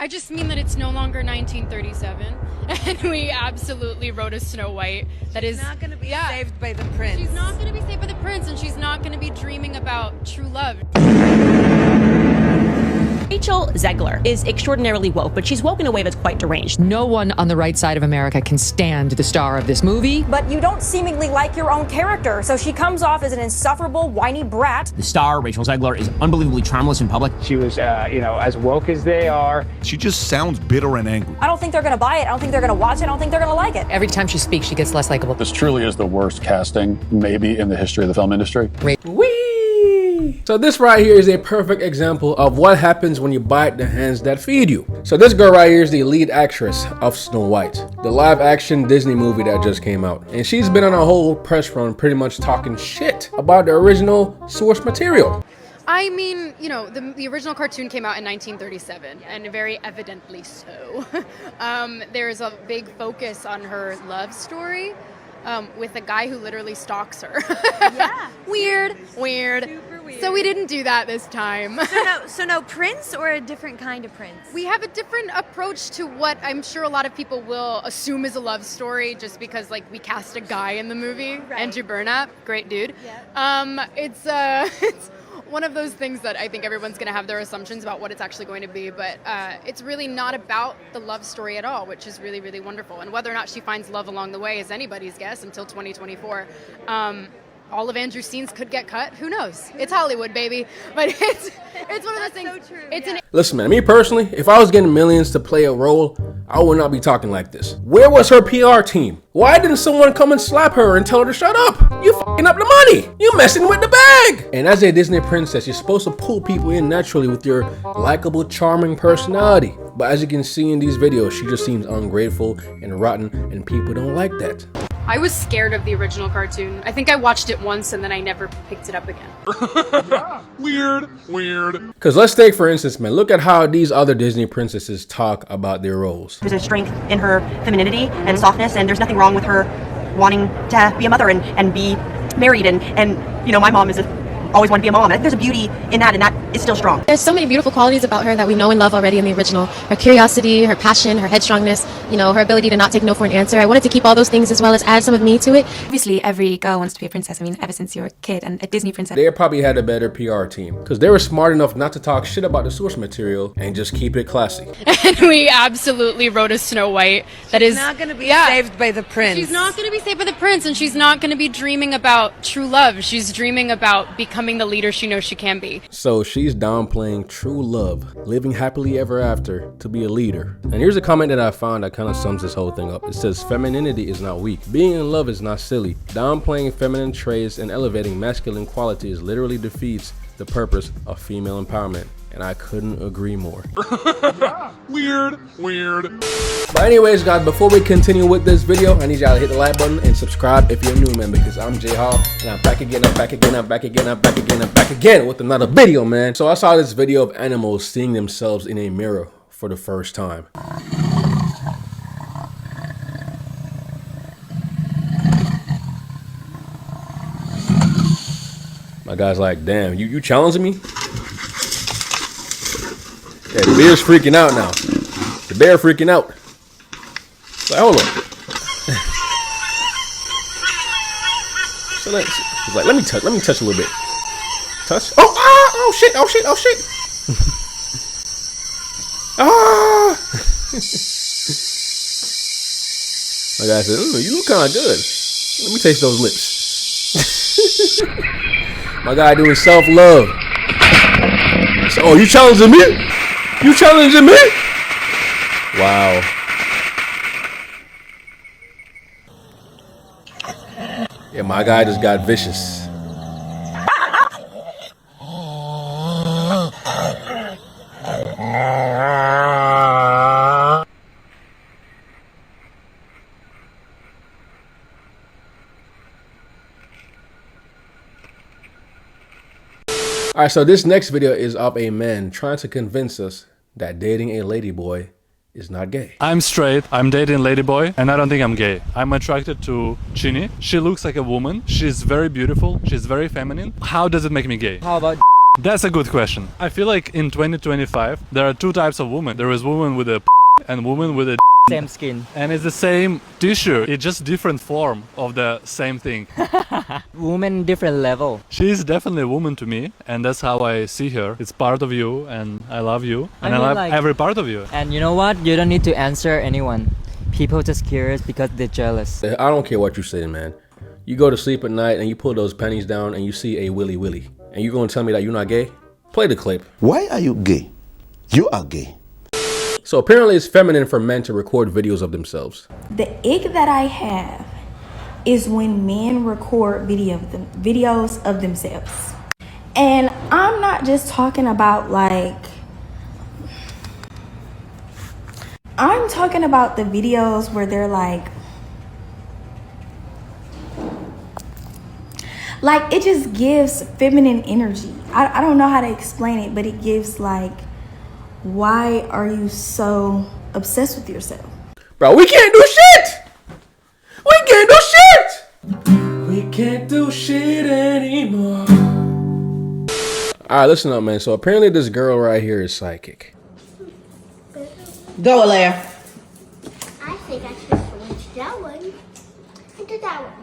I just mean that it's no longer 1937, and we absolutely wrote a Snow White that is not going to be saved by the prince. She's not going to be saved by the prince, and she's not going to be dreaming about true love. Rachel Zegler is extraordinarily woke, but she's woke in a way that's quite deranged. No one on the right side of America can stand the star of this movie. But you don't seemingly like your own character, so she comes off as an insufferable, whiny brat. The star, Rachel Zegler, is unbelievably charmless in public. She was, as woke as they are. She just sounds bitter and angry. I don't think they're going to buy it. I don't think they're going to watch it. I don't think they're going to like it. Every time she speaks, she gets less likable. This truly is the worst casting, maybe, in the history of the film industry. So this right here is a perfect example of what happens when you bite the hands that feed you. So this girl right here is the lead actress of Snow White, the live action Disney movie that just came out. And she's been on a whole press run pretty much talking shit about the original source material. I mean, you know, the original cartoon came out in 1937, and very evidently so. There's a big focus on her love story with a guy who literally stalks her. Yeah. Weird. Super weird. So we didn't do that this time. So no prince, or a different kind of prince? We have a different approach to what I'm sure a lot of people will assume is a love story, just because like we cast a guy in the movie, Right. Andrew Burnap, great dude. Yep. It's one of those things that I think everyone's going to have their assumptions about what it's actually going to be, but it's really not about the love story at all, which is really, really wonderful. And whether or not she finds love along the way is anybody's guess until 2024. All of Andrew's scenes could get cut. Who knows? It's Hollywood, baby. But it's one of those things. So true, it's yeah. an Listen, man, me personally, if I was getting millions to play a role, I would not be talking like this. Where was her PR team? Why didn't someone come and slap her and tell her to shut up? You fucking up the money. You messing with the bag. And as a Disney princess, you're supposed to pull people in naturally with your likable, charming personality. But as you can see in these videos, she just seems ungrateful and rotten, and people don't like that. I was scared of the original cartoon. I think I watched it once and then I never picked it up again. Weird. Because let's take, for instance, man, look at how these other Disney princesses talk about their roles. There's a strength in her femininity and softness, and there's nothing wrong with her wanting to be a mother and be married. And you know, my mom is always wanted to be a mom. I think there's a beauty in that, and that is still strong. There's so many beautiful qualities about her that we know and love already in the original. Her curiosity, her passion, her headstrongness, you know, her ability to not take no for an answer. I wanted to keep all those things as well as add some of me to it. Obviously, every girl wants to be a princess. I mean, ever since you're a kid, and a Disney princess. They probably had a better PR team because they were smart enough not to talk shit about the source material and just keep it classy. And we absolutely wrote a Snow White that is Not going to be saved by the prince. She's not going to be saved by the prince, and she's not going to be dreaming about true love. She's dreaming about becoming the leader she knows she can be. So she's downplaying true love, living happily ever after to be a leader. And here's a comment that I found that kind of sums this whole thing up. It says, femininity is not weak. Being in love is not silly. Downplaying feminine traits and elevating masculine qualities literally defeats the purpose of female empowerment. And I couldn't agree more. Weird. But anyways, guys, before we continue with this video, I need y'all to hit the like button and subscribe if you're new, man, because I'm J Hall, and I'm back again with another video, man. So I saw this video of animals seeing themselves in a mirror for the first time. My guy's like, damn, you challenging me? Yeah, the bear's freaking out now. The bear freaking out. Like, hold on. So he's like, let me touch a little bit. Touch. Oh shit. Ah. My guy said, ooh, you look kind of good. Let me taste those lips. My guy doing self-love. So, oh, you challenging me? You challenging me? Wow. Yeah, my guy just got vicious. Alright, so this next video is of a man trying to convince us that dating a ladyboy is not gay. I'm straight, I'm dating a ladyboy, and I don't think I'm gay. I'm attracted to Ginny. She looks like a woman. She's very beautiful. She's very feminine. How does it make me gay? How about That's a good question. I feel like in 2025 there are two types of women. There is woman with a and woman with a same skin. And it's the same tissue. It's just different form of the same thing. Woman different level. She's definitely a woman to me, and that's how I see her. It's part of you, and I love you, and I love every part of you. And you know what? You don't need to answer anyone. People just curious because they're jealous. I don't care what you say, man. You go to sleep at night and you pull those pennies down and you see a willy willy. And you're gonna tell me that you're not gay? Play the clip. Why are you gay? You are gay. So apparently it's feminine for men to record videos of themselves. The ick that I have is when men record videos of themselves. And I'm not just talking about I'm talking about the videos where they're like it just gives feminine energy. I don't know how to explain it, but it gives why are you so obsessed with yourself? Bro, we can't do shit! We can't do shit! We can't do shit anymore. Alright, listen up, man. So apparently this girl right here is psychic. Go, Alea. I think I should switch that one into that one.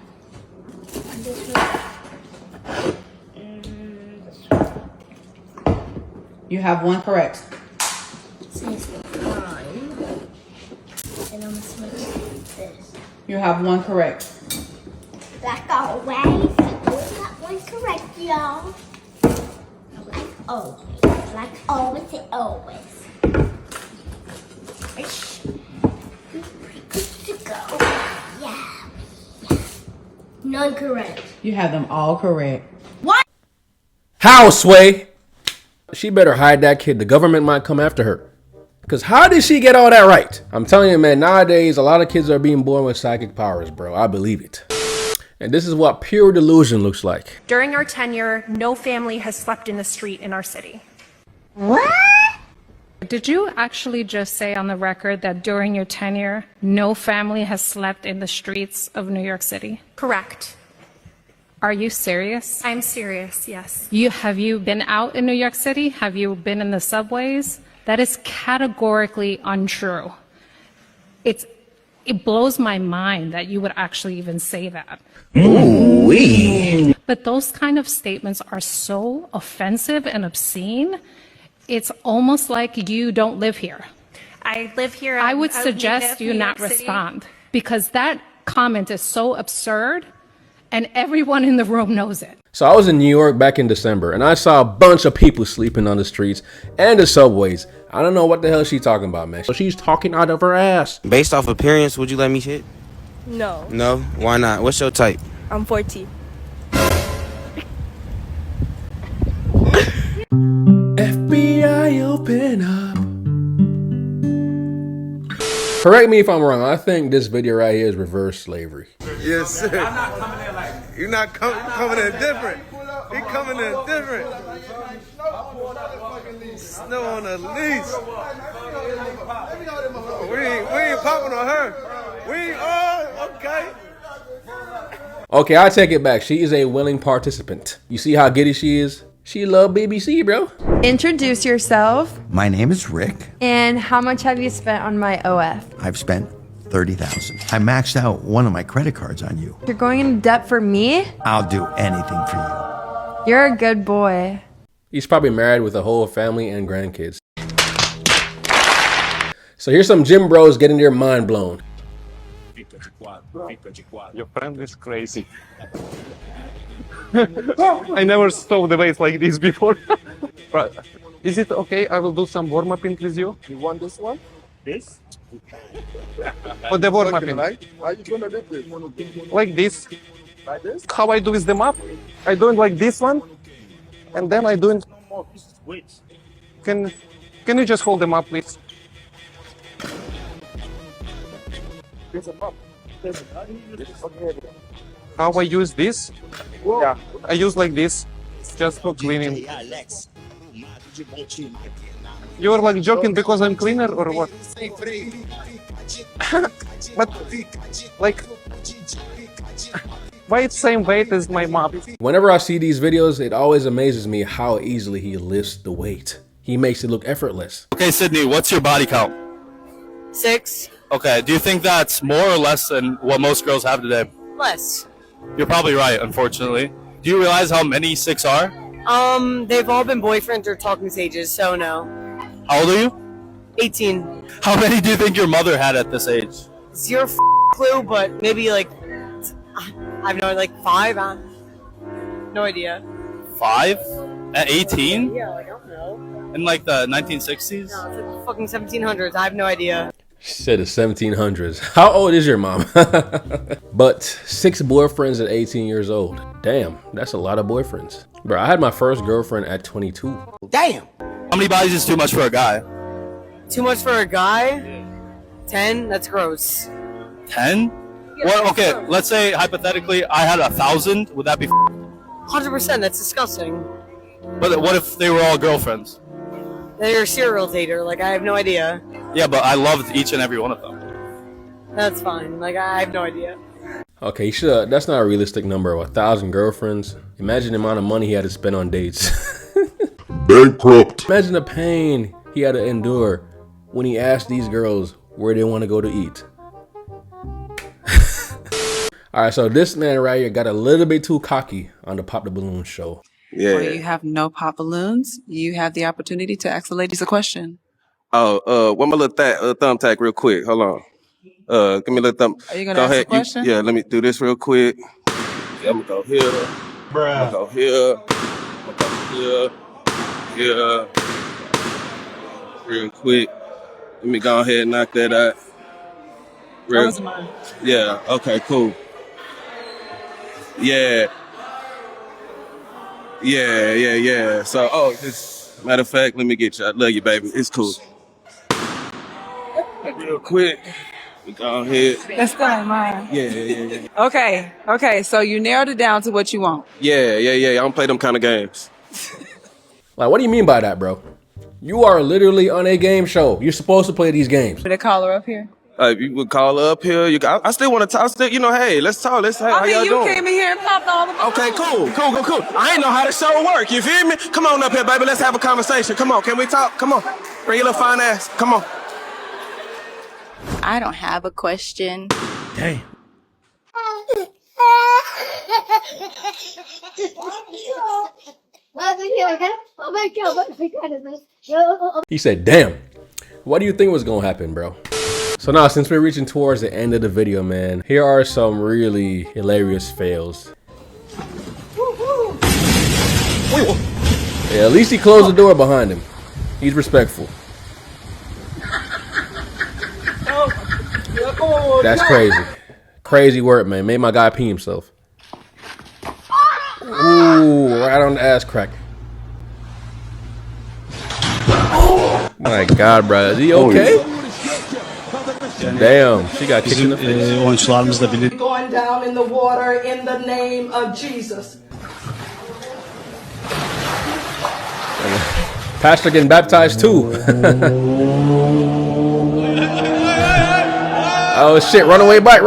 And this one. You have one correct. Says one. And I'm gonna switch this. You have one correct. Like always. We got one correct, y'all. Like always. Like always and always. Good to go. Yeah. None correct. You have them all correct. What? How, Sway? She better hide that kid. The government might come after her. Because how did she get all that right? I'm telling you, man, nowadays, a lot of kids are being born with psychic powers, bro. I believe it. And this is what pure delusion looks like. During our tenure, no family has slept in the street in our city. What? Did you actually just say on the record that during your tenure, no family has slept in the streets of New York City? Correct. Are you serious? I'm serious, yes. Have you been out in New York City? Have you been in the subways? That is categorically untrue. It blows my mind that you would actually even say that. Ooh-wee. But those kind of statements are so offensive and obscene. It's almost like you don't live here. I live here. I would suggest you not respond because that comment is so absurd and everyone in the room knows it. So I was in New York back in December and I saw a bunch of people sleeping on the streets and the subways. I don't know what the hell she's talking about, man. So she's talking out of her ass. Based off appearance, would you let me hit? No. No? Why not? What's your type? I'm 40. FBI, open up. Correct me if I'm wrong. I think this video right here is reverse slavery. Yes, sir. I'm not coming in like you're not coming in different. He coming in different. Snow on the lease. We ain't popping on her. Okay. Okay, I take it back. She is a willing participant. You see how giddy she is? She love BBC, bro. Introduce yourself. My name is Rick. And how much have you spent on my OF? I've spent $30,000. I maxed out one of my credit cards on you. You're going into debt for me? I'll do anything for you. You're a good boy. He's probably married with a whole family and grandkids. So here's some gym bros getting their mind blown. Your friend is crazy. I never saw the weights like this before. Right. Is it okay? I will do some warm-up-in with you. You want this one? This? For the warm-up-in. Like, how you gonna do this? Like this. Like this? How I do with them up? I do it like this one, and then I do it. Can you just hold them up, please? How I use this? Yeah, I use like this, just for cleaning. You're like joking because I'm cleaner or what? But like, Why it's same weight as my mom? Whenever I see these videos, it always amazes me how easily he lifts the weight. He makes it look effortless. Okay, Sydney, what's your body count? 6. Okay, do you think that's more or less than what most girls have today? Less. You're probably right, unfortunately. Do you realize how many 6 are? They've all been boyfriends or talking stages, so no. How old are you? 18. How many do you think your mother had at this age? Zero clue, but maybe like, I have no, like 5? No idea. 5? At 18? Yeah, like, I don't know. In like the 1960s? No, it's like fucking 1700s. I have no idea. She said the 1700s. How old is your mom? But 6 boyfriends at 18 years old. Damn, that's a lot of boyfriends. Bro, I had my first girlfriend at 22. Damn. How many bodies is too much for a guy? Too much for a guy? 10? That's gross. 10? Yeah, Well, okay, gross. let's say hypothetically I had 1,000. Would that be 100%. That's disgusting. But what if they were all girlfriends? Then you're a serial dater. Like, I have no idea. Yeah, but I loved each and every one of them. That's fine. Like, I have no idea. Okay, you should, that's not a realistic number. 1,000 girlfriends. Imagine the amount of money he had to spend on dates. Bankrupt. Imagine the pain he had to endure when he asked these girls where they want to go to eat. All right, so this man right here got a little bit too cocky on the Pop the Balloon show. Where you have no pop balloons, you have the opportunity to ask the ladies a question. Oh, one more little thumbtack real quick. Hold on. Give me a little thumb. Are you gonna ask a question? Yeah, let me do this real quick. Yeah, I'm gonna go here. Bruh. I'm gonna go here. I'm gonna go here. Real quick. Let me go ahead and knock that out. That was mine. Yeah, okay, cool. Yeah. So, just matter of fact, let me get you. I love you, baby. It's cool. Real quick. We go ahead. That's not mine. Yeah. Okay, so you narrowed it down to what you want. Yeah. I don't play them kind of games. Like, what do you mean by that, bro? You are literally on a game show. You're supposed to play these games. Would I call her up here? You would call her up here. I still want to talk. Still, hey, let's talk. Hey, how y'all you doing? came in here and popped all the balloons. Okay, cool. I ain't know how the show work. You feel me? Come on up here, baby. Let's have a conversation. Come on, can we talk? Come on. Bring your little fine ass. Come on. I don't have a question. Damn. He said, damn. What do you think was gonna happen, bro? So now, since we're reaching towards the end of the video, man, here are some really hilarious fails. Yeah, at least he closed the door behind him. He's respectful. That's crazy. Crazy work, man. Made my guy pee himself. Ooh, right on the ass crack. My God, bro. Is he okay? Damn, she got kicked in the face. Going down in the water in the name of Jesus. Pastor getting baptized too. Oh shit, runaway bike.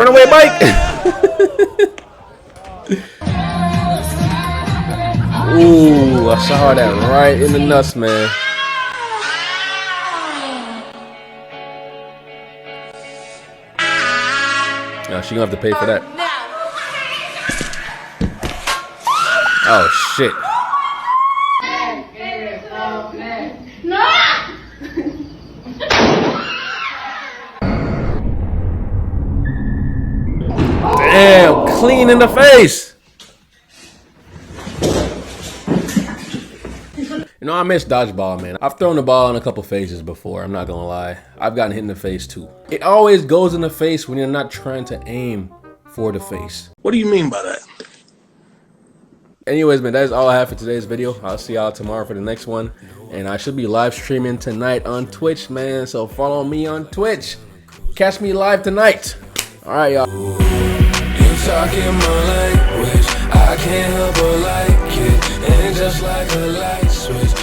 Ooh, I saw that right in the nuts, man. Now she gonna have to pay for that. Oh shit. Damn, clean in the face. You know, I miss dodgeball, man. I've thrown the ball in a couple faces before, I'm not gonna lie. I've gotten hit in the face too. It always goes in the face when you're not trying to aim for the face. What do you mean by that? Anyways, man, that is all I have for today's video. I'll see y'all tomorrow for the next one. And I should be live streaming tonight on Twitch, man. So follow me on Twitch. Catch me live tonight. All right, y'all. You talking my language, I can't help but like it. And just like a light switch,